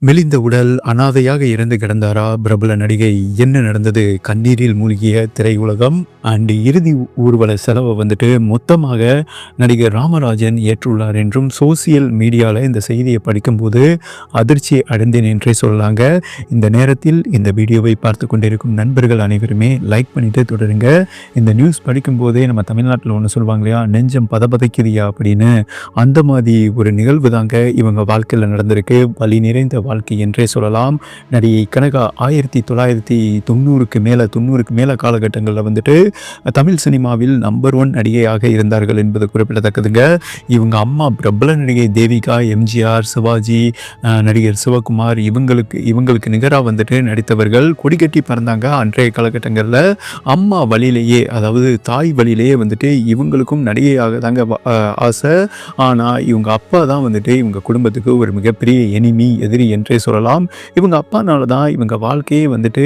மெலிந்த உடல் அனாதையாக இறந்து கிடந்தாரா பிரபல நடிகை? என்ன நடந்தது? கண்ணீரில் மூழ்கிய திரையுலகம் அண்ட் இறுதி ஊர்வல செலவை வந்துட்டு மொத்தமாக நடிகர் ராமராஜன் ஏற்றுள்ளார் என்றும் சோசியல் மீடியாவில் இந்த செய்தியை படிக்கும்போது அதிர்ச்சி அடைந்தேன் என்றே சொல்லலாங்க. இந்த நேரத்தில் இந்த வீடியோவை பார்த்து கொண்டிருக்கும் நண்பர்கள் அனைவருமே லைக் பண்ணிட்டு தொடருங்க. இந்த நியூஸ் படிக்கும்போதே நம்ம தமிழ்நாட்டில் ஒன்று சொல்லுவாங்க இல்லையா, நெஞ்சம் பதபதைக்குதியா அப்படின்னு, அந்த மாதிரி ஒரு நிகழ்வு தாங்க இவங்க வாழ்க்கையில் நடந்திருக்கு. வலி நிறைந்த வாழ்க்கை என்றே சொல்லலாம். நடிகை கனகா 1990க்கு மேலே காலகட்டங்களில் வந்துட்டு தமிழ் சினிமாவில் நம்பர் 1 நடிகையாக இருந்தார்கள் என்பது குறிப்பிடத்தக்கதுங்க. இவங்க அம்மா பிரபல நடிகை தேவிகா, எம்ஜிஆர், சிவாஜி, நடிகர் சிவகுமார் இவங்களுக்கு நிகராக வந்துட்டு நடித்தவர்கள். கொடிக்கட்டி பறந்தாங்க. அன்றைய காலகட்டங்களில் அம்மா வழியிலேயே, அதாவது தாய் வழியிலேயே வந்துட்டு இவங்களுக்கும் நடிகையாக தாங்க ஆசை. ஆனால் இவங்க அப்பா தான் வந்துட்டு இவங்க குடும்பத்துக்கு ஒரு மிகப்பெரிய எதிரி என்றே சொல்லலாம். இவங்க அப்பானால தான் இவங்க வாழ்க்கையே வந்துட்டு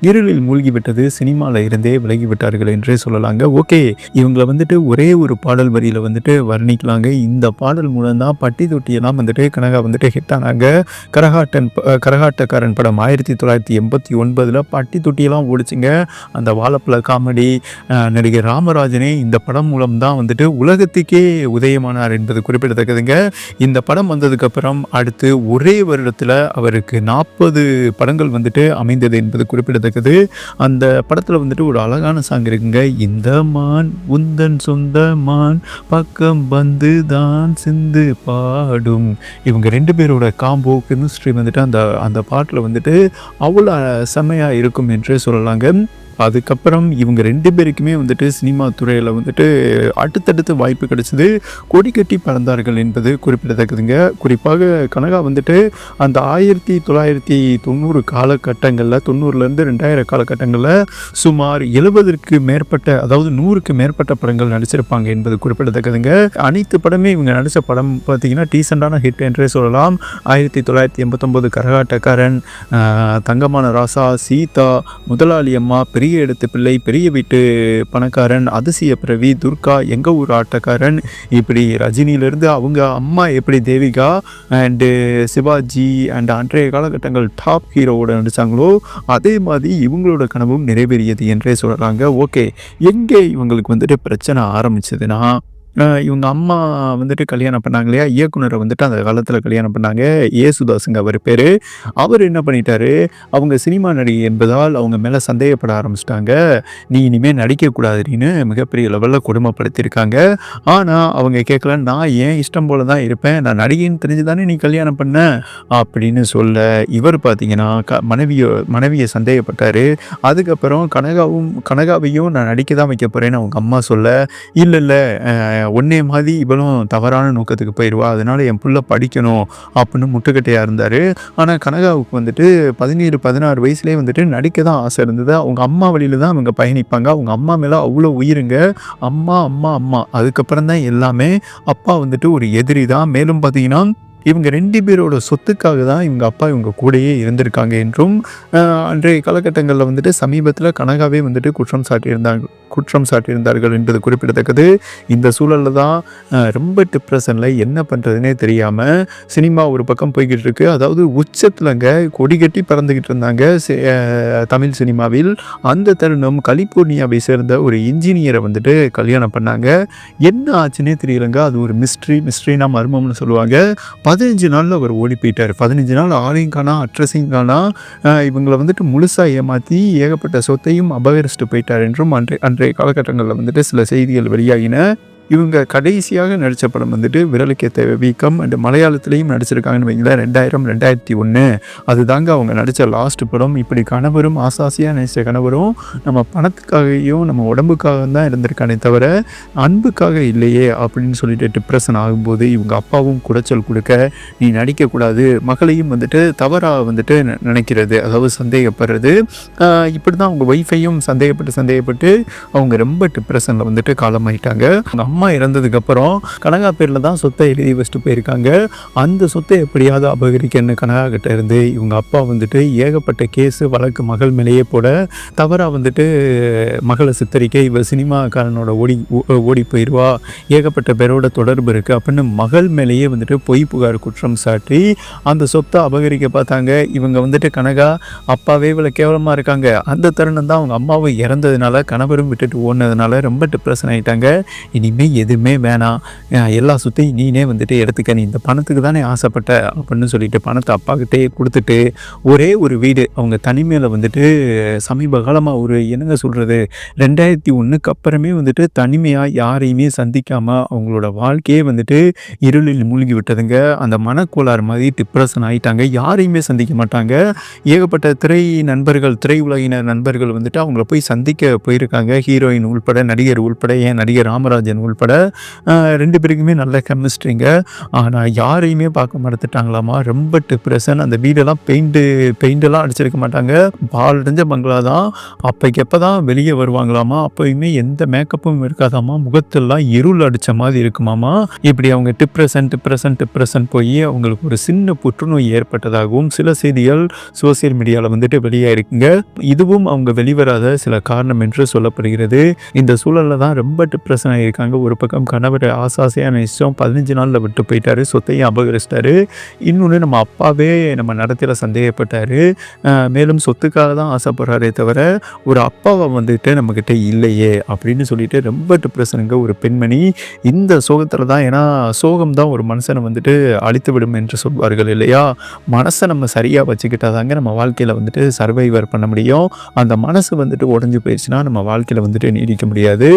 இருளில் மூழ்கிவிட்டது. சினிமாவில் இருந்தே விலகிவிட்டார்கள் என்றே சொல்லலாங்க. ஓகே, இவங்களை வந்துட்டு ஒரே ஒரு பாடல் வரியில் வந்துட்டு வர்ணிக்கலாங்க. இந்த பாடல் மூலம் தான் பட்டி தொட்டியெல்லாம் வந்துட்டு கனகா வந்துட்டு ஹிட் ஆனாங்க. கரகாட்டக்காரன் படம் 1989 பட்டி தொட்டியெல்லாம் ஓடிச்சுங்க. அந்த வாழைப்பழ காமெடி. நடிகர் ராமராஜனே இந்த படம் மூலம் தான் வந்துட்டு உலகத்துக்கே உதயமானார் என்பது குறிப்பிடத்தக்கதுங்க. இந்த படம் வந்ததுக்கப்புறம் அடுத்து ஒரே வருடத்தில் அவருக்கு 40 படங்கள் வந்துட்டு அமைந்தது என்பது குறிப்பிடத்தக்கது. அந்த படத்தில் வந்துட்டு ஒரு அழகான சாங் இருக்குங்க. இந்த மான் உந்தன் சொந்த மான் பக்கம் வந்து தான் சிந்து பாடும். இவங்க 2 பேரோட காம்போ கெமிஸ்ட்ரி வந்துட்டு அந்த பாட்டில் வந்துட்டு அவ்வளோ செம்மையாக இருக்கும் என்றே சொல்லலாங்க. அதுக்கப்புறம் இவங்க 2 பேருக்குமே வந்துட்டு சினிமா துறையில் வந்துட்டு அடுத்தடுத்து வாய்ப்பு கிடைச்சிது. கொடிக்கட்டி பறந்தார்கள் என்பது குறிப்பிடத்தக்கதுங்க. குறிப்பாக கனகா வந்துட்டு அந்த 1990 காலகட்டங்களில், 90லேருந்து 2000 காலகட்டங்களில் சுமார் 70க்கு மேற்பட்ட, அதாவது 100க்கு மேற்பட்ட படங்கள் நடிச்சிருப்பாங்க என்பது குறிப்பிடத்தக்கதுங்க. அனைத்து படமே இவங்க நடித்த படம் பார்த்திங்கன்னா டீசெண்டான ஹிட் என்றே சொல்லலாம். 1989 கரகாட்டக்காரன், தங்கமான ராசா, சீதா, முதலாளி அம்மா, பெரிய எடுத்து பிள்ளை, பெரிய வீட்டு பணக்காரன், அதிசய பிறவி, துர்கா, எங்க ஊர் ஆட்டக்காரன், இப்படி ரஜினியிலிருந்து அவங்க அம்மா எப்படி தேவிகா அண்டு சிவாஜி அண்ட் அன்றைய காலகட்டங்கள் டாப் ஹீரோவோட நடித்தாங்களோ அதே மாதிரி இவங்களோட கனவும் நிறைவேறியது என்றே சொல்கிறாங்க. ஓகே, எங்கே இவங்களுக்கு வந்துட்டு பிரச்சனை ஆரம்பிச்சதுன்னா, இவங்க அம்மா வந்துட்டு கல்யாணம் பண்ணாங்க இல்லையா, இயக்குனரை வந்துட்டு அந்த காலத்தில் கல்யாணம் பண்ணாங்க. ஏசுதாஸுங்க அவர் பேர். அவர் என்ன பண்ணிட்டாரு, அவங்க சினிமா நடிகை என்பதால் அவங்க மேலே சந்தேகப்பட ஆரம்பிச்சிட்டாங்க. நீ இனிமேல் நடிக்கக்கூடாதுன்னு மிகப்பெரிய லெவலில் கொடுமைப்படுத்தியிருக்காங்க. ஆனால் அவங்க கேட்கல, நான் ஏன் இஷ்டம் போல தான் இருப்பேன், நான் நடிகைன்னு தெரிஞ்சு தானே நீ கல்யாணம் பண்ண அப்படின்னு சொல்ல, இவர் பார்த்தீங்கன்னா மனைவியை சந்தேகப்பட்டார். அதுக்கப்புறம் கனகாவையும் நான் நடிக்க தான் வைக்க போகிறேன்னு அவங்க அம்மா சொல்ல, இல்லை ஒன்னே மாதிரி இவளும் தவறான நோக்கத்துக்கு போயிடுவா, அதனால என் புள்ள படிக்கணும் அப்படின்னு முட்டுக்கட்டையாக இருந்தார். ஆனால் கனகாவுக்கு வந்துட்டு 17-16 வயசுலேயே வந்துட்டு நடிக்க தான் ஆசை இருந்தது. அவங்க அம்மா வழியில் தான் அவங்க பயணிப்பாங்க. அவங்க அம்மா மேலே அவ்வளோ உயிருங்க. அம்மா அம்மா அம்மா அதுக்கப்புறம் தான் எல்லாமே. அப்பா வந்துட்டு ஒரு எதிரி தான். மேலும் பார்த்தீங்கன்னா இவங்க 2 பேரோட சொத்துக்காக தான் இவங்க அப்பா இவங்க கூடயே இருந்திருக்காங்க என்றும் அன்றைய காலகட்டங்களில் வந்துட்டு சமீபத்தில் கனகாவே வந்துட்டு குற்றம் சாட்டியிருந்தார்கள் என்பது குறிப்பிடத்தக்கது. இந்த சூழலில் தான் ரொம்ப டிப்ரெஷனில் என்ன பண்ணுறதுனே தெரியாமல் சினிமா ஒரு பக்கம் போய்கிட்டு இருக்கு. அதாவது உச்சத்துலங்க கொடிகட்டி பறந்துக்கிட்டு இருந்தாங்க தமிழ் சினிமாவில். அந்த தருணம் கலிபோர்னியாவை சேர்ந்த ஒரு இன்ஜினியரை வந்துட்டு கல்யாணம் பண்ணாங்க. என்ன ஆச்சுன்னே தெரியலங்க. அது ஒரு மிஸ்ட்ரினா மர்மம்னு சொல்லுவாங்க. 15 நாளில் அவர் ஓடி போயிட்டார். 15 நாள் ஆளையும் காணா, அட்ரஸையும் காணா. இவங்களை வந்துட்டு முழுசாக ஏமாற்றி ஏகப்பட்ட சொத்தையும் அபகரிச்சுட்டு போயிட்டார் என்றும் அன்றைய காலகட்டங்களில் வந்துட்டு சில செய்திகள் வெளியாகின. இவங்க கடைசியாக நடித்த படம் வந்துட்டு விரலுக்கேத்த வீக்கம் அண்ட் மலையாளத்துலேயும் நடிச்சிருக்காங்கன்னு வைங்களேன். 2000-2001 அது தாங்க அவங்க நடித்த லாஸ்ட் படம். இப்படி கணவரும் ஆசாசியாக நினைச்ச கணவரும் நம்ம பணத்துக்காகவும் நம்ம உடம்புக்காக தான் இருந்திருக்கானே தவிர அன்புக்காக இல்லையே அப்படின்னு சொல்லிட்டு டிப்ரெஷன் ஆகும்போது இவங்க அப்பாவும் குடைச்சல் கொடுக்க, நீ நடிக்கக்கூடாது, மகளையும் வந்துட்டு தவறாக வந்துட்டு நினைக்கிறது, அதாவது சந்தேகப்படுறது. இப்படி தான் அவங்க ஒய்ஃபையும் சந்தேகப்பட்டு அவங்க ரொம்ப டிப்ரெஷனில் வந்துட்டு காலமாயிட்டாங்க. அவங்க அம்மா இறந்ததுக்கப்புறம் கனகா பேரில் தான் சொத்தை எழுதி வச்சுட்டு போயிருக்காங்க. அந்த சொத்தை எப்படியாவது அபகரிக்கன்னு கனகா கிட்ட இருந்து இவங்க அப்பா வந்துட்டு ஏகப்பட்ட கேஸு வழக்கு மகள் மேலேயே போட, தவறாக வந்துட்டு மகளை சித்தரிக்க, இவ சினிமாக்காரனோட ஓடி போயிடுவா, ஏகப்பட்ட பேரோட தொடர்பு இருக்குது அப்படின்னு மகள் மேலேயே வந்துட்டு பொய் புகார் குற்றம் சாட்டி அந்த சொத்தை அபகரிக்க பார்த்தாங்க. இவங்க வந்துட்டு கனகா அப்பாவே இவ்வளோ கேவலமாக இருக்காங்க. அந்த தருணம் தான் அவங்க அம்மாவும் இறந்ததுனால, கணவரும் விட்டுட்டு ஓடினதுனால ரொம்ப டிப்ரெஷன் ஆகிட்டாங்க. இனிமேல் எதுவுமே வேணாம், எல்லா சொத்தையும் நீனே வந்துட்டு எடுத்துக்க, நீ இந்த பணத்துக்கு தானே ஆசைப்பட்ட அப்படின்னு சொல்லிட்டு பணத்தை அப்பாக்கிட்டே கொடுத்துட்டு ஒரே ஒரு வீடு அவங்க தனிமையில் வந்துட்டு சமீப காலமாக ஒரு என்னங்க சொல்கிறது 2001க்கு அப்புறமே வந்துட்டு தனிமையாக யாரையுமே சந்திக்காமல் அவங்களோட வாழ்க்கையே வந்துட்டு இருளில் மூழ்கி விட்டதுங்க. அந்த மனக்கோளாறு மாதிரி டிப்ரெஷன் ஆகிட்டாங்க. யாரையுமே சந்திக்க மாட்டாங்க. ஏகப்பட்ட திரை உலகினர் நண்பர்கள் வந்துட்டு அவங்கள போய் சந்திக்க போயிருக்காங்க. ஹீரோயின் உள்பட, நடிகர் உள்பட, ஏன் நடிகர் ராமராஜன் உள்பட 2 பேருக்குமே நல்ல கெமிஸ்ட்ரிங்க. ஆனால் யாரையுமே பார்க்க மறந்துட்டாங்களாமா. ரொம்ப டிப்ரெஷன். அந்த வீடெல்லாம் பெயிண்டெல்லாம் அடிச்சிருக்க மாட்டாங்க, பாலடைஞ்ச பங்களா தான். அப்போக்கு எப்போ தான் வெளியே வருவாங்களாமா, அப்போயுமே எந்த மேக்கப்பும் இருக்காதாமா, முகத்தெல்லாம் இருள் அடித்த மாதிரி இருக்குமாமா. இப்படி அவங்க டிப்ரெஷன் போய் அவங்களுக்கு ஒரு சின்ன புற்றுநோய் ஏற்பட்டதாகவும் சில செய்திகள் சோசியல் மீடியாவில் வந்துட்டு வெளியாயிருக்குங்க. இதுவும் அவங்க வெளிவராத சில காரணம் என்று சொல்லப்படுகிறது. இந்த சூழலில் தான் ரொம்ப டிப்ரெஷன் ஆகியிருக்காங்க. ஒரு பக்கம் கணவர் ஆசாசையான இஷ்டம் 15 நாளில் விட்டு போயிட்டாரு, சொத்தையும் அபகரிச்சிட்டாரு. இன்னொன்று நம்ம அப்பாவே நம்ம நடத்தில சந்தேகப்பட்டார். மேலும் சொத்துக்காக தான் ஆசைப்படுறாரே தவிர ஒரு அப்பாவை வந்துட்டு நம்மக்கிட்ட இல்லையே அப்படின்னு சொல்லிட்டு ரொம்ப டிப்ரெஷனுங்க ஒரு பெண்மணி. இந்த சோகத்தில் தான், ஏன்னா சோகம் தான் ஒரு மனுஷனை வந்துட்டு அழித்து விடும் என்று சொல்வார்கள் இல்லையா. மனசை நம்ம சரியாக வச்சுக்கிட்டாதாங்க நம்ம வாழ்க்கையில் வந்துட்டு சர்வைவர் பண்ண முடியும். அந்த மனசு வந்துட்டு உடஞ்சி போயிடுச்சுன்னா நம்ம வாழ்க்கையில் வந்துட்டு நீடிக்க முடியாது.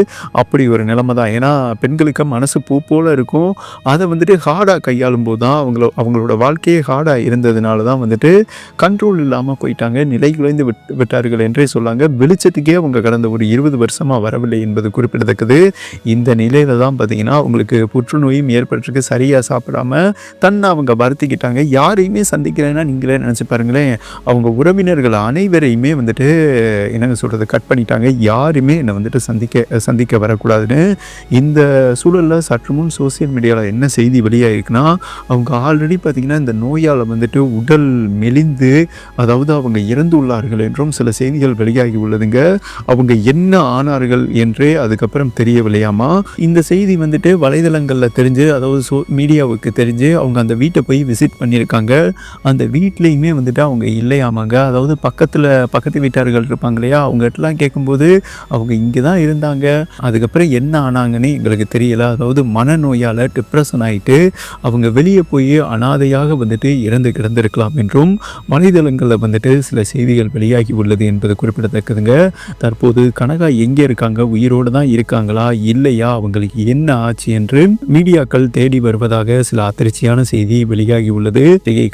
அப்படி ஒரு நிலைமை தான். ஏன்னா பெண்களுக்கு மனசு பூ போல் இருக்கும். அதை வந்துட்டு ஹார்டாக கையாளும் போது தான் அவங்களோட வாழ்க்கையே ஹார்டாக இருந்ததுனால தான் வந்துட்டு கண்ட்ரோல் இல்லாமல் போயிட்டாங்க, நிலை குலைந்து விட்டார்கள் என்றே சொல்லாங்க. வெளிச்சத்துக்கே அவங்க கடந்த ஒரு 20 வருஷமாக வரவில்லை என்பது குறிப்பிடத்தக்கது. இந்த நிலையில தான் பார்த்தீங்கன்னா அவங்களுக்கு புற்றுநோயும் ஏற்பட்டிருக்கு. சரியாக சாப்பிடாம தன்னை அவங்க வருத்திக்கிட்டாங்க. யாரையுமே சந்திக்கிறேன்னா நீங்களே நினச்சி பாருங்களேன், அவங்க உறவினர்கள் அனைவரையுமே வந்துட்டு என்னங்க சொல்கிறது கட் பண்ணிட்டாங்க. யாருமே என்னை வந்துட்டு சந்திக்க வரக்கூடாதுன்னு. இந்த சூழலில் சற்று முன் சோசியல் மீடியாவில் என்ன செய்தி வெளியாகிருக்குன்னா, அவங்க ஆல்ரெடி பார்த்திங்கன்னா இந்த நோயால் வந்துட்டு உடல் மெலிந்து, அதாவது அவங்க இறந்துள்ளார்கள் என்றும் சில செய்திகள் வெளியாகி உள்ளதுங்க. அவங்க என்ன ஆனார்கள் என்றே அதுக்கப்புறம் தெரியவில்லையாமா. இந்த செய்தி வந்துட்டு வலைதளங்களில் தெரிஞ்சு, அதாவது மீடியாவுக்கு தெரிஞ்சு அவங்க அந்த வீட்டை போய் விசிட் பண்ணியிருக்காங்க. அந்த வீட்லேயுமே வந்துட்டு அவங்க இல்லையாமாங்க. அதாவது பக்கத்து வீட்டார்கள் இருப்பாங்க இல்லையா, அவங்ககிட்டலாம் கேட்கும்போது அவங்க இங்கே தான் இருந்தாங்க, அதுக்கப்புறம் என்ன ஆனாங்கன்னு எங்களுக்கு தெரியல. அதாவது மனநோயால் டிப்ரெஷன் ஆகிட்டு அவங்க வெளியே போய் அனாதையாக வந்துட்டு இறந்து கிடந்திருக்கலாம் என்றும் வலைதளங்களில் வந்துட்டு சில செய்திகள் வெளியாகி உள்ளது என்பது குறிப்பிடத்தக்கதுங்க. தற்போது கனகா எங்கே இருக்காங்க, உயிரோடு தான் இருக்காங்களா இல்லையா, அவங்களுக்கு என்ன ஆச்சு என்று மீடியாக்கள் தேடி வருவதாக சில அதிர்ச்சியான செய்தி வெளியாகி உள்ளது.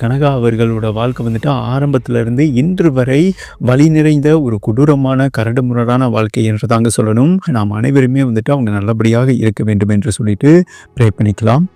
கனகா அவர்களோட வாழ்க்கை வந்துட்டு ஆரம்பத்திலிருந்து இன்று வரை வழி நிறைந்த ஒரு கொடூரமான கரடுமுரடான வாழ்க்கை என்று தாங்க சொல்லணும். நாம் அனைவருமே வந்துட்டு அவங்க நல்லபடியாக இருக்க வேண்டும் என்று சொல்லிட்டு ப்ரே பண்ணிக்கலாம்.